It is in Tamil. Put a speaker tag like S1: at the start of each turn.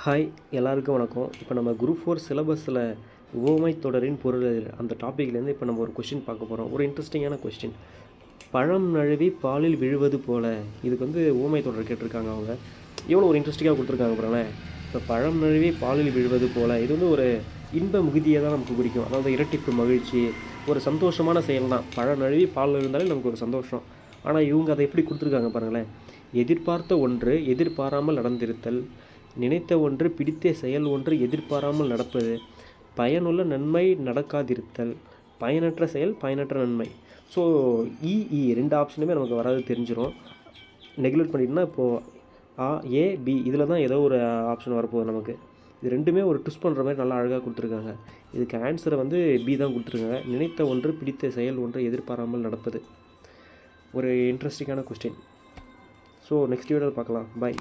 S1: ஹாய், எல்லாருக்கும் வணக்கம். இப்போ நம்ம குரூப் 4 சிலபஸில் உவமை தொடரின் பொருள் அந்த டாப்பிக்லேருந்து இப்போ நம்ம ஒரு கொஸ்டின் பார்க்க போகிறோம். ஒரு இன்ட்ரெஸ்டிங்கான கொஸ்டின். பழம் நழுவி பாலில் விழுவது போல. இதுக்கு உவமை தொடர் கேட்டிருக்காங்க அவங்க. எவ்வளோ ஒரு இன்ட்ரெஸ்டிங்காக கொடுத்துருக்காங்க பாருங்களேன். இப்போ பழம் நழுவி பாலில் விழுவது போல, இது ஒரு இன்ப மிகுதியை தான் நமக்கு குறிக்கும். அதாவது இரட்டிப்பு மகிழ்ச்சி, ஒரு சந்தோஷமான செயல் தான். பழம் நழுவி பாலில் விழுந்தாலே நமக்கு ஒரு சந்தோஷம். ஆனால் இவங்க அதை எப்படி கொடுத்துருக்காங்க பாருங்களேன். எதிர்பார்த்த ஒன்று எதிர்பாராமல் நடந்திருத்தல், நினைத்த ஒன்று பிடித்த செயல் ஒன்று எதிர்பாராமல் நடப்பது, பயனுள்ள நன்மை நடக்காதிருத்தல், பயனற்ற செயல் பயனற்ற நன்மை. ஸோ ரெண்டு ஆப்ஷனுமே நமக்கு வராது தெரிஞ்சிடும். நெக்லெக்ட் பண்ணிட்டோம்னா இப்போது ஏ பி இதில் தான் ஏதோ ஒரு ஆப்ஷன் வரப்போகுது நமக்கு. இது ரெண்டுமே ஒரு ட்விஸ்ட் பண்ணுற மாதிரி நல்லா அழகாக கொடுத்துருக்காங்க. இதுக்கு ஆன்சரை பி தான் கொடுத்துருக்காங்க. நினைத்த ஒன்று பிடித்த செயல் ஒன்று எதிர்பாராமல் நடப்பது. ஒரு இன்ட்ரெஸ்டிங்கான கொஸ்டின். ஸோ நெக்ஸ்ட் வீடியோவில் பார்க்கலாம். பாய்.